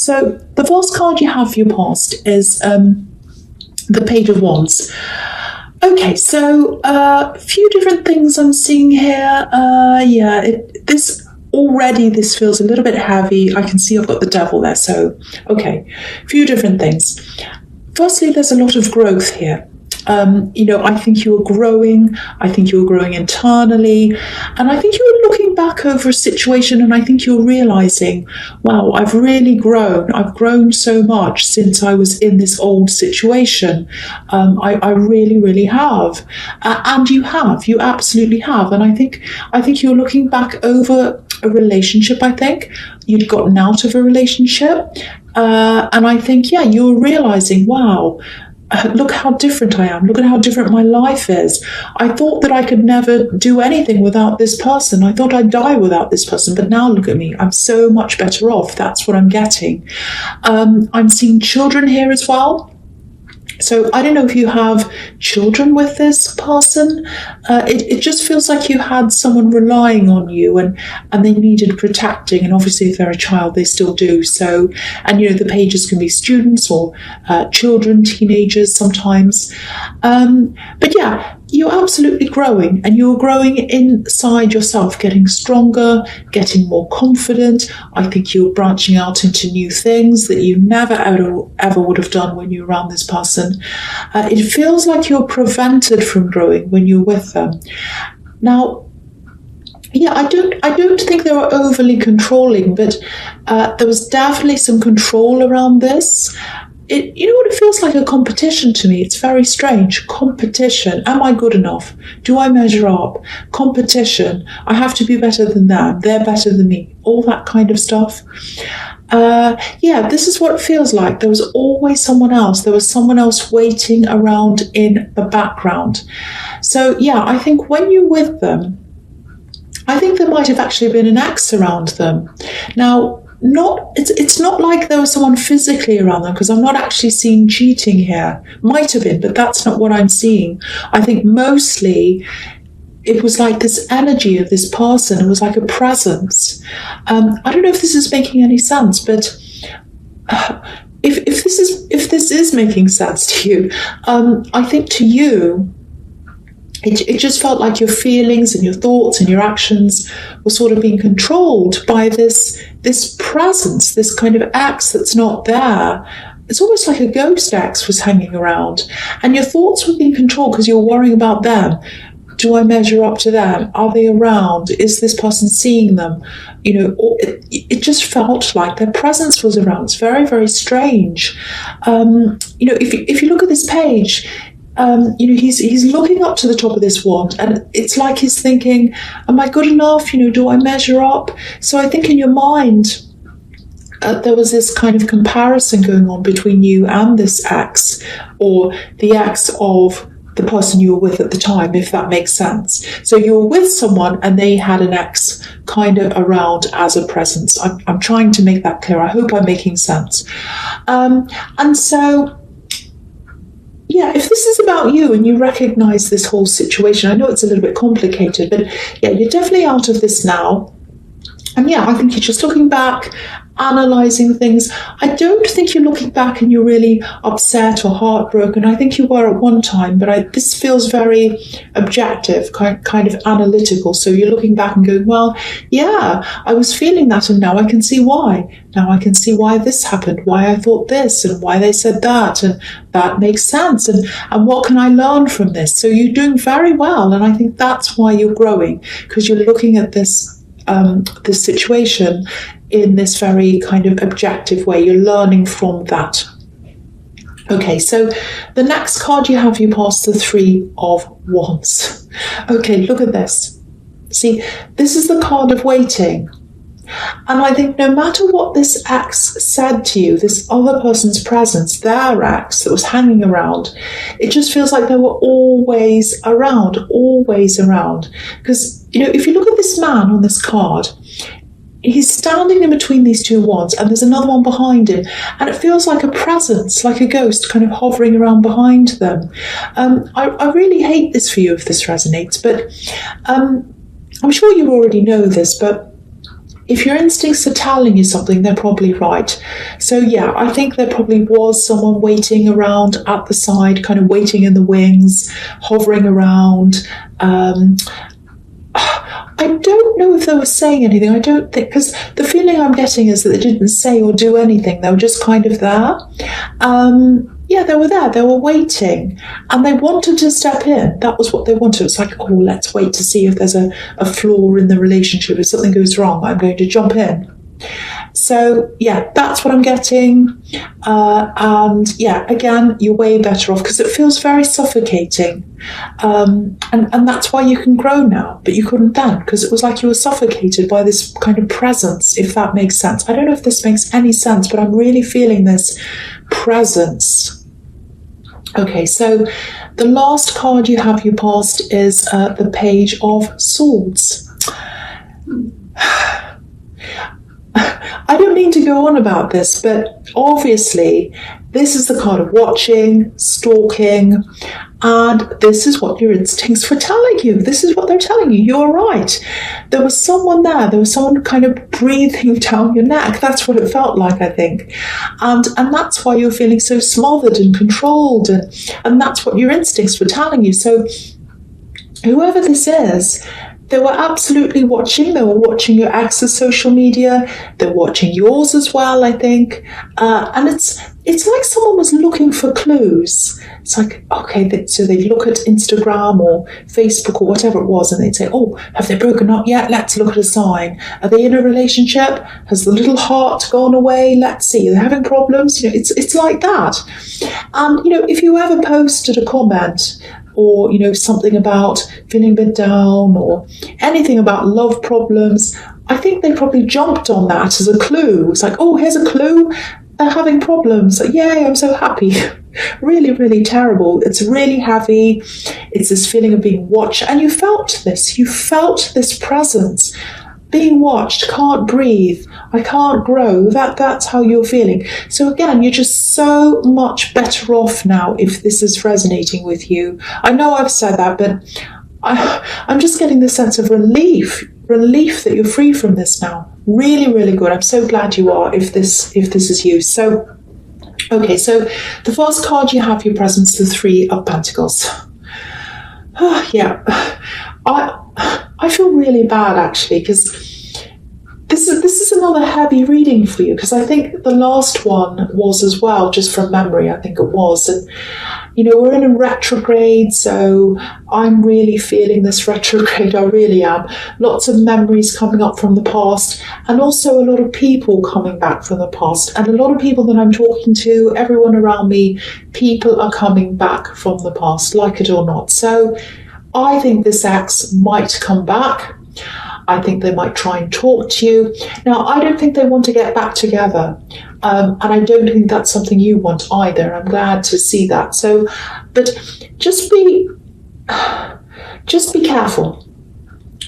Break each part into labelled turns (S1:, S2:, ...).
S1: So the first card you have for your past is the Page of Wands. Okay, so a few different things I'm seeing here. This feels a little bit heavy. I can see I've got the devil there. So, okay, a few different things. Firstly, there's a lot of growth here. I think you're growing. I think you're growing internally. And I think you're looking back over a situation and I think you're realizing, wow, I've really grown. I've grown so much since I was in this old situation. I really, really have. And you absolutely have. And I think you're looking back over a relationship. I think you'd gotten out of a relationship. And I think, you're realizing, wow, look how different I am. Look at how different my life is. I thought that I could never do anything without this person. I thought I'd die without this person. But now look at me. I'm so much better off. That's what I'm getting. I'm seeing children here as well. So I don't know if you have children with this person. It just feels like you had someone relying on you and they needed protecting. And obviously if they're a child, they still do. So, and the pages can be students or children, teenagers sometimes. But you're absolutely growing and you're growing inside yourself, getting stronger, getting more confident. I think you're branching out into new things that you never ever would have done when you're around this person. It feels like you're prevented from growing when you're with them. Now, I don't think they were overly controlling, but there was definitely some control around this. It feels like a competition to me. It's very strange. Competition. Am I good enough? Do I measure up? Competition. I have to be better than them. They're better than me. All that kind of stuff. This is what it feels like. There was always someone else. There was someone else waiting around in the background. So, I think when you're with them, I think there might have actually been an ex around them. Now, it's not like there was someone physically around them, because I'm not actually seeing cheating here. Might have been, but that's not what I'm seeing. I think mostly it was like this energy of this person. It was like a presence. I don't know if this is making any sense, but if this is making sense to you, I think to you, it just felt like your feelings and your thoughts and your actions were sort of being controlled by this presence, this kind of ex that's not there. It's almost like a ghost ex was hanging around, and your thoughts were being controlled because you're worrying about them. Do I measure up to them? Are they around? Is this person seeing them? It just felt like their presence was around. It's very, very strange. If you look at this page, he's looking up to the top of this wand, and it's like he's thinking, am I good enough? Do I measure up? So I think in your mind, there was this kind of comparison going on between you and this ex, or the ex of the person you were with at the time, if that makes sense. So you were with someone and they had an ex kind of around as a presence. I'm trying to make that clear. I hope I'm making sense. And so, if this is about you and you recognize this whole situation, I know it's a little bit complicated, but you're definitely out of this now. And I think you're just looking back, analysing things. I don't think you're looking back and you're really upset or heartbroken. I think you were at one time, but this feels very objective, kind of analytical. So you're looking back and going, well, I was feeling that, and now I can see why. Now I can see why this happened, why I thought this, and why they said that, and that makes sense. And what can I learn from this? So you're doing very well, and I think that's why you're growing, because you're looking at this situation in this very kind of objective way. You're learning from that. Okay, so the next card you have, you pass the Three of Wands. Okay, look at this. See, this is the card of waiting. And I think no matter what this ex said to you, this other person's presence, their ex that was hanging around, it just feels like they were always around. Because, if you look at this man on this card, he's standing in between these two wands, and there's another one behind him, and it feels like a presence, like a ghost kind of hovering around behind them. I really hate this for you if this resonates, but I'm sure you already know this, but if your instincts are telling you something, they're probably right. So yeah, I think there probably was someone waiting around at the side, kind of waiting in the wings, hovering around. I don't know if they were saying anything. I don't think, because the feeling I'm getting is that they didn't say or do anything. They were just kind of there. Yeah, they were there. They were waiting, and they wanted to step in. That was what they wanted. It's like, oh, let's wait to see if there's a flaw in the relationship. If something goes wrong, I'm going to jump in. So yeah, that's what I'm getting. And yeah, again, you're way better off because it feels very suffocating. And that's why you can grow now, but you couldn't then because it was like you were suffocated by this kind of presence, if that makes sense. I don't know if this makes any sense, but I'm really feeling this presence. Okay, so the last card you have your past is the Page of Swords. I don't mean to go on about this, but obviously this is the card of watching, stalking, and this is what your instincts were telling you. This is what they're telling you. You're right. There was someone there. There was someone kind of breathing down your neck. That's what it felt like, I think. And that's why you're feeling so smothered and controlled. And that's what your instincts were telling you. So whoever this is, they were absolutely watching. They were watching your ex's social media. They're watching yours as well, I think. And it's like someone was looking for clues. It's like, okay, so they'd look at Instagram or Facebook or whatever it was, and they'd say, oh, have they broken up yet? Let's look at a sign. Are they in a relationship? Has the little heart gone away? Let's see. Are they having problems? It's like that. And, if you ever posted a comment or, something about feeling a bit down or anything about love problems, I think they probably jumped on that as a clue. It's like, oh, here's a clue. They're having problems. Like, yay, I'm so happy. Really, really terrible. It's really heavy. It's this feeling of being watched. And you felt this. You felt this presence. Being watched, can't breathe, I can't grow. That's how you're feeling. So again, you're just so much better off now if this is resonating with you. I know I've said that, but I'm just getting this sense of relief that you're free from this now. Really, really good. I'm so glad you are if this is you. So, okay, so the first card you have your presence, the Three of Pentacles. Oh, yeah. I feel really bad actually because this is another heavy reading for you, because I think the last one was as well, just from memory, I think it was. And we're in a retrograde, so I'm really feeling this retrograde. I really am. Lots of memories coming up from the past, and also a lot of people coming back from the past, and a lot of people that I'm talking to, everyone around me, people are coming back from the past, like it or not. So I think this ex might come back. I think they might try and talk to you. Now, I don't think they want to get back together. And I don't think that's something you want either. I'm glad to see that. So, but just be careful.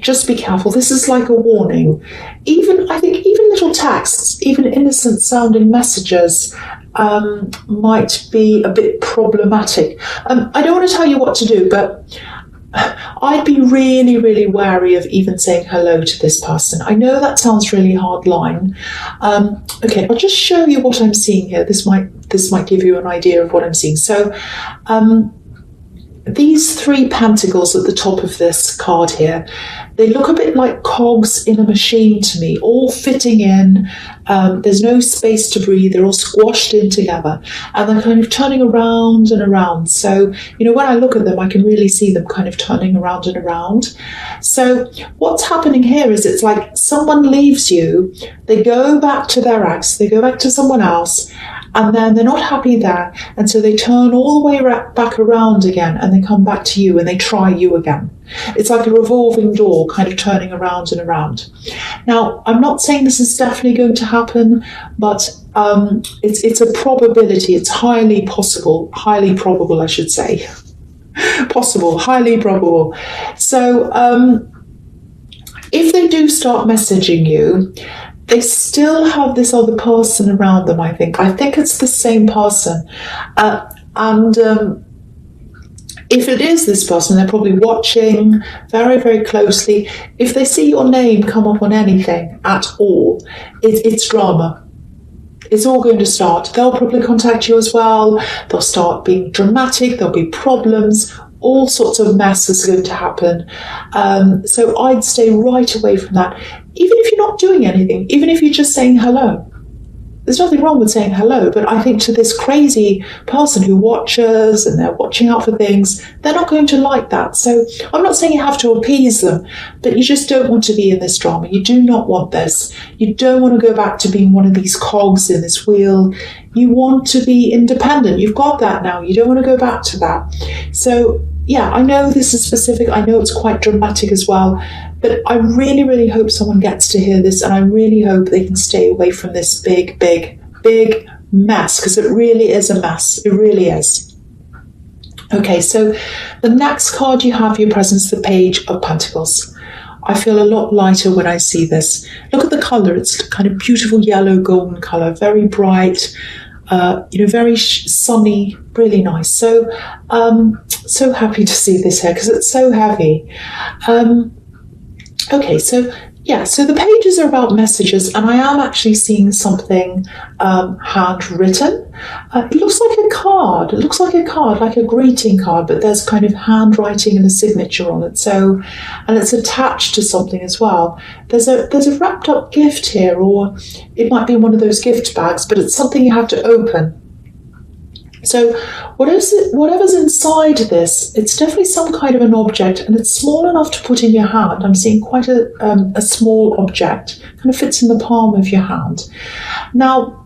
S1: Just be careful. This is like a warning. I think even little texts, even innocent sounding messages, might be a bit problematic. I don't want to tell you what to do, but I'd be really, really wary of even saying hello to this person. I know that sounds really hard line. Okay, I'll just show you what I'm seeing here. This might give you an idea of what I'm seeing. So these three pentacles at the top of this card here, they look a bit like cogs in a machine to me, all fitting in. There's no space to breathe. They're all squashed in together, and they're kind of turning around and around. So, when I look at them, I can really see them kind of turning around and around. So what's happening here is it's like someone leaves you, they go back to their ex, they go back to someone else, and then they're not happy there. And so they turn all the way back around again, and they come back to you and they try you again. It's like a revolving door kind of turning around and around. Now, I'm not saying this is definitely going to happen, but it's a probability. It's highly probable, I should say. Possible, highly probable. So if they do start messaging you, they still have this other person around them, I think. I think it's the same person. And If it is this person, they're probably watching very, very closely. If they see your name come up on anything at all, it's drama. It's all going to start. They'll probably contact you as well. They'll start being dramatic. There'll be problems. All sorts of mess is going to happen. So I'd stay right away from that. Even if you're not doing anything, even if you're just saying hello. There's nothing wrong with saying hello, but I think to this crazy person who watches and they're watching out for things, they're not going to like that. So I'm not saying you have to appease them, but you just don't want to be in this drama. You do not want this. You don't want to go back to being one of these cogs in this wheel. You want to be independent. You've got that now. You don't want to go back to that. So yeah, I know this is specific. I know it's quite dramatic as well. But I really, really hope someone gets to hear this, and I really hope they can stay away from this big, big, big mess, because it really is a mess. It really is. Okay, so the next card you have for your present is the Page of Pentacles. I feel a lot lighter when I see this. Look at the colour. It's kind of beautiful yellow golden colour, very bright, very sunny, really nice. So, so happy to see this here because it's so heavy. Okay, so yeah, so the pages are about messages, and I am actually seeing something handwritten. It looks like a card. It looks like a card, like a greeting card, but there's kind of handwriting and a signature on it. So, and it's attached to something as well. There's a wrapped up gift here, or it might be one of those gift bags, but it's something you have to open. So whatever's inside this, it's definitely some kind of an object, and it's small enough to put in your hand. I'm seeing quite a small object, kind of fits in the palm of your hand. Now,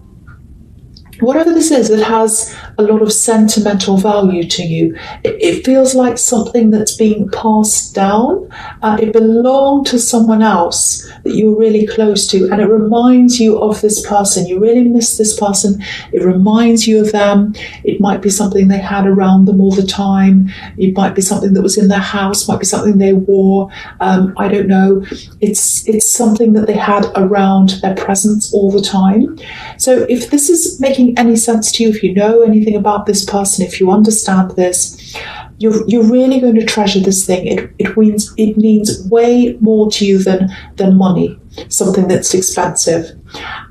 S1: whatever this is, it has a lot of sentimental value to you. It feels like something that's being passed down. It belonged to someone else that you're really close to, and it reminds you of this person. You really miss this person. It reminds you of them. It might be something they had around them all the time. It might be something that was in their house, might be something they wore. I don't know. It's something that they had around their presence all the time. So if this is making any sense to you, if you know anything about this person, if you understand this, you're really going to treasure this thing. It means way more to you than money, something that's expensive.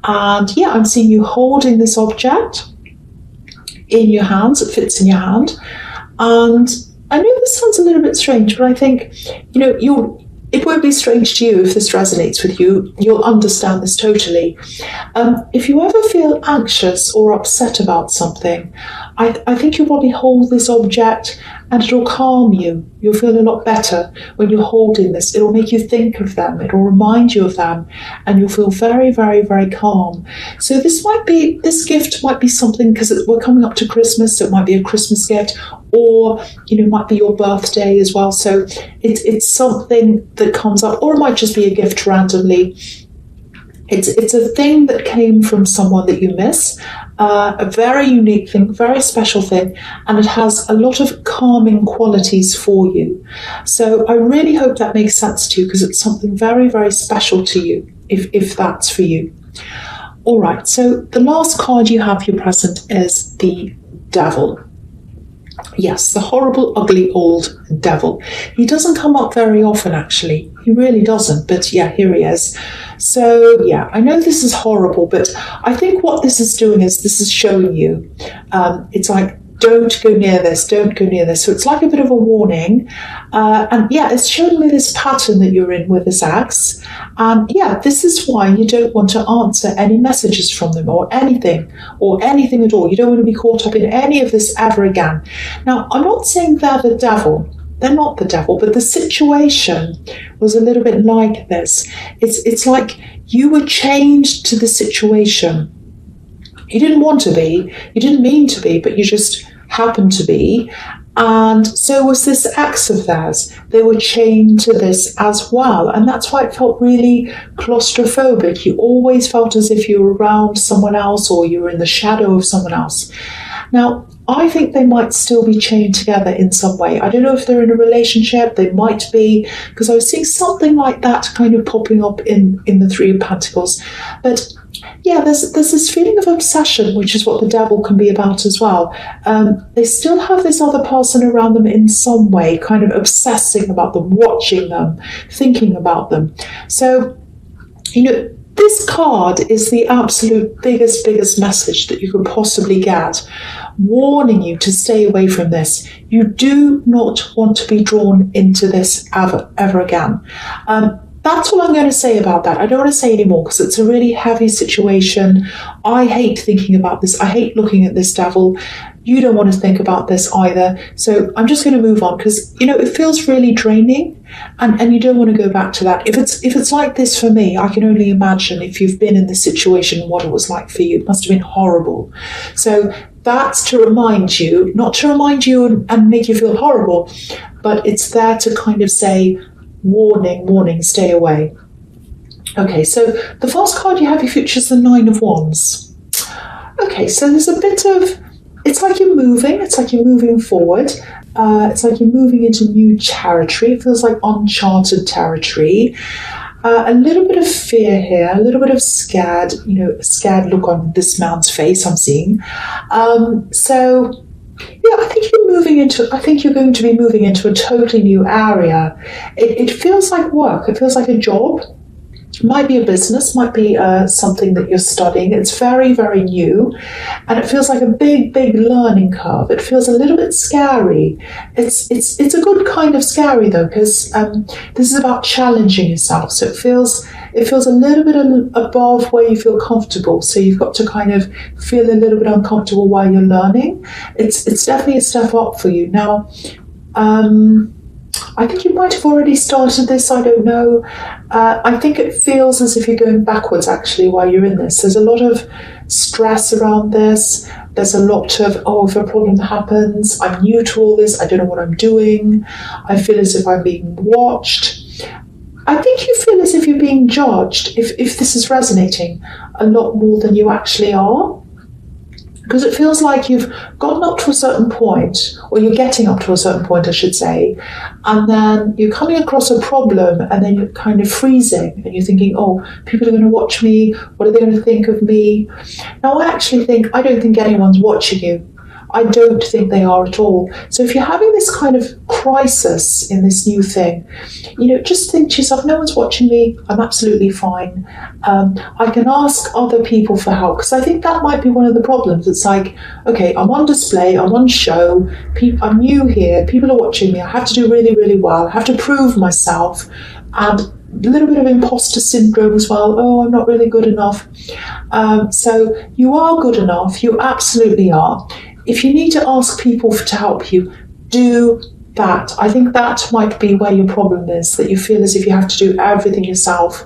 S1: And yeah, I'm seeing you holding this object in your hands. It fits in your hand. And I know this sounds a little bit strange, but I think, it won't be strange to you if this resonates with you. You'll understand this totally. If you ever feel anxious or upset about something, I think you'll probably hold this object and it'll calm you. You'll feel a lot better when you're holding this. It'll make you think of them. It'll remind you of them, and you'll feel very, very, very calm. So this gift might be something, because we're coming up to Christmas, so it might be a Christmas gift, or it might be your birthday as well. So it's something that comes up, or it might just be a gift randomly. It's a thing that came from someone that you miss, a very unique thing, very special thing, and it has a lot of calming qualities for you. So I really hope that makes sense to you, because it's something very, very special to you, if that's for you. All right, so the last card you have for your present is the Devil. Yes, the horrible, ugly old devil. He doesn't come up very often, actually. He really doesn't, but yeah, here he is. So yeah, I know this is horrible, but I think what this is doing is this is showing you, it's like, don't go near this, don't go near this. So it's like a bit of a warning. And yeah, it's showing me this pattern that you're in with this axe. And yeah, this is why you don't want to answer any messages from them or anything at all. You don't want to be caught up in any of this ever again. Now, I'm not saying they're the devil. They're not the devil, but the situation was a little bit like this. It's like you were chained to the situation. You didn't want to be, you didn't mean to be, but you just happened to be. And so was this ex of theirs. They were chained to this as well. And that's why it felt really claustrophobic. You always felt as if you were around someone else, or you were in the shadow of someone else. Now, I think they might still be chained together in some way. I don't know if they're in a relationship. They might be, because I was seeing something like that kind of popping up in the Three of Pentacles. But yeah, there's this feeling of obsession, which is what the devil can be about as well. They still have this other person around them in some way, kind of obsessing about them, watching them, thinking about them. So, this card is the absolute biggest message that you could possibly get, warning you to stay away from this. You do not want to be drawn into this ever again. That's all I'm going to say about that. I don't want to say any more because it's a really heavy situation. I hate thinking about this. I hate looking at this devil. You don't want to think about this either. So I'm just going to move on because, it feels really draining and you don't want to go back to that. If it's like this for me, I can only imagine if you've been in this situation, what it was like for you. It must have been horrible. So that's to remind you, not to remind you and make you feel horrible, but it's there to kind of say, warning, stay away. Okay, so the first card you have, you features the Nine of Wands. Okay, so there's a bit of, it's like you're moving forward. It's like you're moving into new territory. It feels like uncharted territory. A little bit of fear here, a little bit of scared, a scared look on this man's face I'm seeing. So yeah, I think you're going to be moving into a totally new area. It feels like work. It feels like a job. Might be a business, might be something that you're studying. It's very, very new, and it feels like a big learning curve. It feels a little bit scary. It's a good kind of scary though, because this is about challenging yourself. So it feels a little bit above where you feel comfortable. So you've got to kind of feel a little bit uncomfortable while you're learning. It's definitely a step up for you now. I think you might have already started this, I don't know. I think it feels as if you're going backwards actually while you're in this. There's a lot of stress around this. There's a lot of, if a problem happens, I'm new to all this, I don't know what I'm doing. I feel as if I'm being watched. I think you feel as if you're being judged, if this is resonating, a lot more than you actually are. Because it feels like you've gotten up to a certain point, or you're getting up to a certain point, I should say, and then you're coming across a problem and then you're kind of freezing and you're thinking, people are going to watch me. What are they going to think of me? Now, I don't think anyone's watching you. I don't think they are at all. So if you're having this kind of crisis in this new thing, just think to yourself, no one's watching me. I'm absolutely fine. I can ask other people for help, because I think that might be one of the problems. It's like, okay, I'm on display, I'm on show, I'm new here, people are watching me, I have to do really, really well, I have to prove myself, and a little bit of imposter syndrome as well. I'm not really good enough. So you are good enough, you absolutely are. If you need to ask people to help you, do that. I think that might be where your problem is, that you feel as if you have to do everything yourself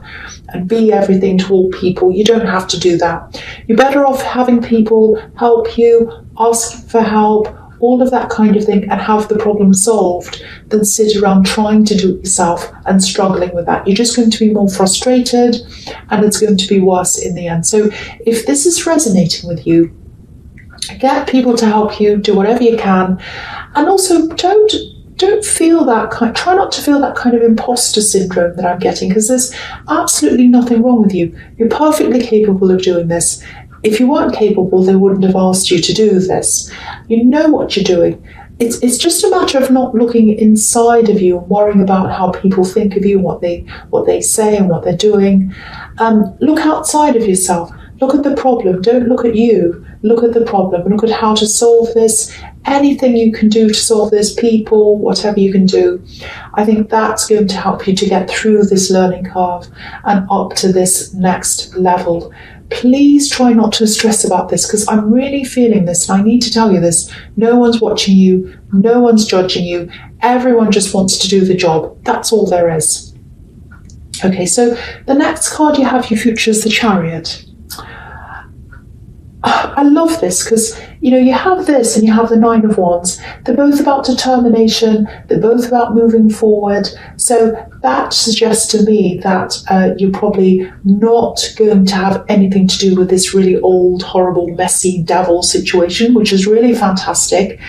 S1: and be everything to all people. You don't have to do that. You're better off having people help you, ask for help, all of that kind of thing, and have the problem solved, than sit around trying to do it yourself and struggling with that. You're just going to be more frustrated and it's going to be worse in the end. So if this is resonating with you, get people to help you, do whatever you can, and also don't feel that try not to feel that kind of imposter syndrome that I'm getting, because there's absolutely nothing wrong with you. You're perfectly capable of doing this. If you weren't capable, they wouldn't have asked you to do this. You know what you're doing. It's just a matter of not looking inside of you and worrying about how people think of you, what they say and what they're doing. Look outside of yourself. Look at the problem. Don't look at you. Look at the problem. Look at how to solve this. Anything you can do to solve this, people, whatever you can do. I think that's going to help you to get through this learning curve and up to this next level. Please try not to stress about this, because I'm really feeling this and I need to tell you this. No one's watching you. No one's judging you. Everyone just wants to do the job. That's all there is. Okay, so the next card you have, your future, is the Chariot. I love this because, you have this and you have the Nine of Wands. They're both about determination. They're both about moving forward. So that suggests to me that you're probably not going to have anything to do with this really old, horrible, messy devil situation, which is really fantastic.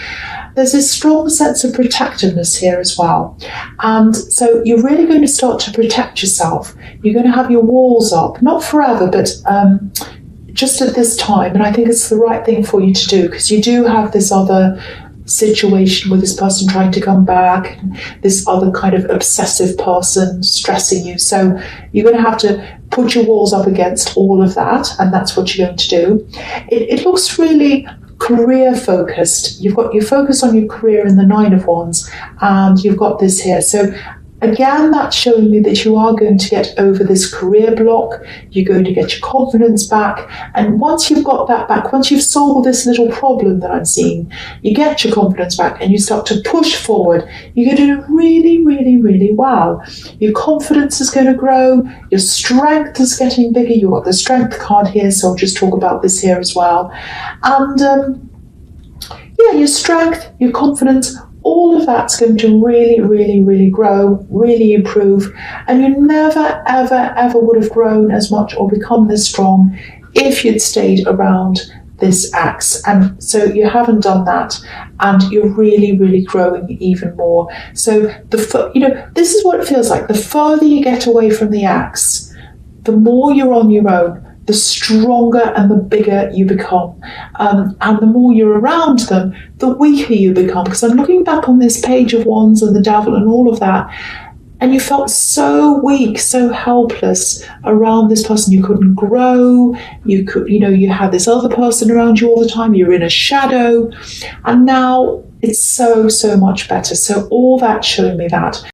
S1: There's this strong sense of protectiveness here as well. And so you're really going to start to protect yourself. You're going to have your walls up, not forever, but just at this time, and I think it's the right thing for you to do, because you do have this other situation with this person trying to come back, and this other kind of obsessive person stressing you. So you're going to have to put your walls up against all of that, and that's what you're going to do. It looks really career focused. You've got your focus on your career in the Nine of Wands, and you've got this here. So again, that's showing me that you are going to get over this career block. You're going to get your confidence back. And once you've got that back, once you've solved this little problem that I'm seeing, you get your confidence back and you start to push forward. You're going to do really, really, really well. Your confidence is going to grow. Your strength is getting bigger. You've got the strength card here, so I'll just talk about this here as well. And yeah, your strength, your confidence, all of that's going to really, really, really grow, really improve. And you never, ever, ever would have grown as much or become this strong if you'd stayed around this axe. And so you haven't done that, and you're really, really growing even more. So this is what it feels like. The further you get away from the axe, the more you're on your own, the stronger and the bigger you become. And the more you're around them, the weaker you become. Because I'm looking back on this Page of Wands and the Devil and all of that, and you felt so weak, so helpless around this person. You couldn't grow. You had this other person around you all the time. You're in a shadow. And now it's so, so much better. So all that showing me that.